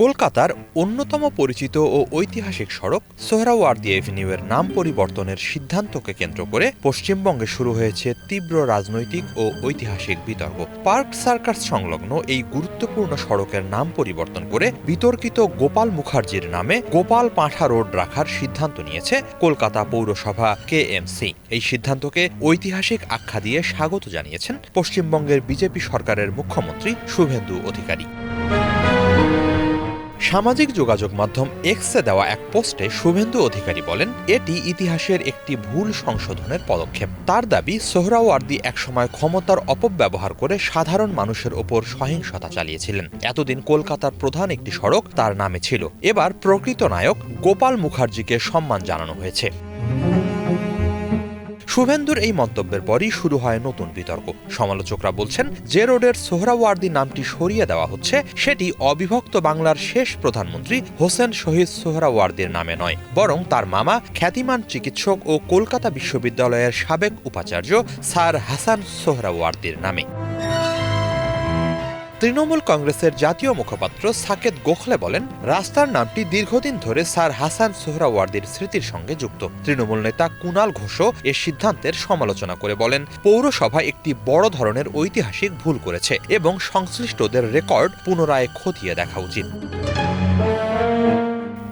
কলকাতার অন্যতম পরিচিত ও ঐতিহাসিক সড়ক সোহরাওয়ার্দী এভিনিউয়ের নাম পরিবর্তনের সিদ্ধান্তকে কেন্দ্র করে পশ্চিমবঙ্গে শুরু হয়েছে তীব্র রাজনৈতিক ও ঐতিহাসিক বিতর্ক। পার্ক সার্কাস সংলগ্ন এই গুরুত্বপূর্ণ সড়কের নাম পরিবর্তন করে বিতর্কিত গোপাল মুখার্জির নামে গোপাল পাঁঠা রোড রাখার সিদ্ধান্ত নিয়েছে কলকাতা পৌরসভা কেএমসি। এই সিদ্ধান্তকে ঐতিহাসিক আখ্যা দিয়ে স্বাগত জানিয়েছেন পশ্চিমবঙ্গের বিজেপি সরকারের মুখ্যমন্ত্রী শুভেন্দু অধিকারী। সামাজিক যোগাযোগ মাধ্যম এক্সে দেওয়া এক পোস্টে শুভেন্দু অধিকারী বলেন, এটি ইতিহাসের একটি ভুল সংশোধনের পদক্ষেপ। তার দাবি, সোহরাওয়ার্দী একসময় ক্ষমতার অপব্যবহার করে সাধারণ মানুষের ওপর সহিংসতা চালিয়েছিলেন। এতদিন কলকাতার প্রধান একটি সড়ক তার নামে ছিল। এবার প্রকৃত নায়ক গোপাল মুখার্জিকে সম্মান জানানো হয়েছে। শুভেন্দুর এই মন্তব্যের পরই শুরু হয় নতুন বিতর্ক। সমালোচকরা বলছেন, যে রোডের সোহরাওয়ার্দী নামটি সরিয়ে দেওয়া হচ্ছে সেটি অবিভক্ত বাংলার শেষ প্রধানমন্ত্রী হোসেন শহীদ সোহরাওয়ার্দীর নামে নয়, বরং তার মামা খ্যাতিমান চিকিৎসক ও কলকাতা বিশ্ববিদ্যালয়ের সাবেক উপাচার্য স্যার হাসান সোহরাওয়ার্দীর নামে। তৃণমূল কংগ্রেসের জাতীয় মুখপাত্র সাকেত গোখলে বলেন, রাস্তার নামটি দীর্ঘদিন ধরে স্যার হাসান সোহরাওয়ার্দীর স্মৃতির সঙ্গে যুক্ত। তৃণমূল নেতা কুণাল ঘোষও এ সিদ্ধান্তের সমালোচনা করে বলেন, পৌরসভা একটি বড় ধরনের ঐতিহাসিক ভুল করেছে এবং সংশ্লিষ্টদের রেকর্ড পুনরায় খতিয়ে দেখা উচিত।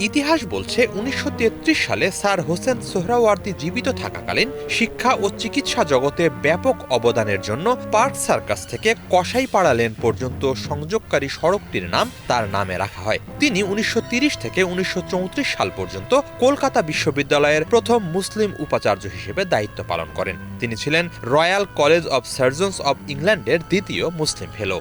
ইতিহাস বলছে, ১৯৩৩ সালে স্যার হোসেন সোহরাওয়ার্দী জীবিত থাকাকালীন শিক্ষা ও চিকিৎসা জগতে ব্যাপক অবদানের জন্য পার্ক সার্কাস থেকে কসাইপাড়া লেন পর্যন্ত সংযোগকারী সড়কটির নাম তার নামে রাখা হয়। তিনি ১৯৩০ থেকে ১৯৩৪ সাল পর্যন্ত কলকাতা বিশ্ববিদ্যালয়ের প্রথম মুসলিম উপাচার্য হিসেবে দায়িত্ব পালন করেন। তিনি ছিলেন royal college of surgeons of ইংল্যান্ডের দ্বিতীয় মুসলিম ফেলো।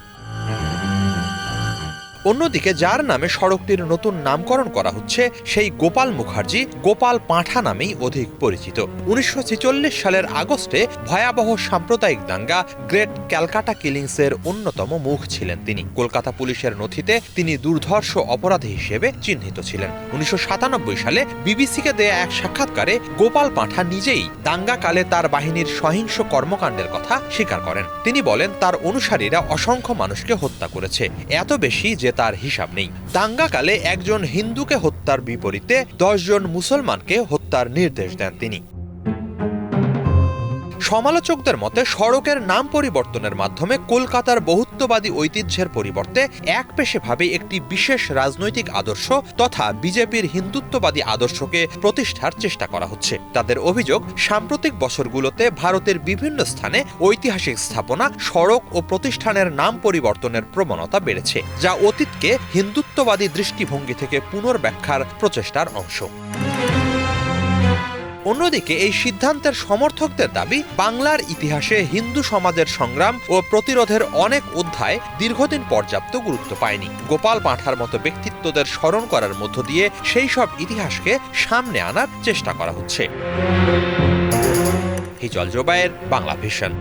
অন্যদিকে যার নামে সড়কটির নতুন নামকরণ করা হচ্ছে সেই গোপাল মুখার্জি গোপাল পাঁঠা নামেই অধিক পরিচিত। ১৯৪৬ সালের আগস্টে ভয়াবহ সাম্প্রদায়িক দাঙ্গা গ্রেট ক্যালকাটা কিলিংসের অন্যতম মুখ ছিলেন তিনি। কলকাতা পুলিশের নথিতে তিনি দুর্ধর্ষ অপরাধী হিসেবে চিহ্নিত ছিলেন। ১৯৯৭ সালে বিবিসিকে দেয়া এক সাক্ষাৎকারে গোপাল পাঁঠা নিজেই দাঙ্গাকালে তার বাহিনীর সহিংস কর্মকাণ্ডের কথা স্বীকার করেন। তিনি বলেন, তার অনুসারীরা অসংখ্য মানুষকে হত্যা করেছে, এত বেশি যে তার হিসাব নেই। দাঙ্গাকালে একজন হিন্দুকে হত্যার বিপরীতে ১০ জন মুসলমানকে হত্যার নির্দেশ দেন তিনি। সমালোচকদের মতে, সড়কের নাম পরিবর্তনের মাধ্যমে কলকাতার বহুত্ববাদী ঐতিহ্যের পরিবর্তে একপেশেভাবে একটি বিশেষ রাজনৈতিক আদর্শ তথা বিজেপির হিন্দুত্ববাদী আদর্শকে প্রতিষ্ঠার চেষ্টা করা হচ্ছে। তাদের অভিযোগ, সাম্প্রতিক বছরগুলোতে ভারতের বিভিন্ন স্থানে ঐতিহাসিক স্থাপনা, সড়ক ও প্রতিষ্ঠানের নাম পরিবর্তনের প্রবণতা বেড়েছে, যা অতীতকে হিন্দুত্ববাদী দৃষ্টিভঙ্গি থেকে পুনর্ব্যাখ্যার প্রচেষ্টার অংশ। অন্যদিকে এই সিদ্ধান্তের সমর্থকদের দাবি, বাংলার ইতিহাসে হিন্দু সমাজের সংগ্রাম ও প্রতিরোধের অনেক অধ্যায় দীর্ঘদিন পর্যাপ্ত গুরুত্ব পায়নি। গোপাল পাঁঠার মতো ব্যক্তিত্বদের স্মরণ করার মধ্য দিয়ে সেই সব ইতিহাসকে সামনে আনার চেষ্টা করা হচ্ছে। হিজল জোবায়ের, বাংলা ভিশন।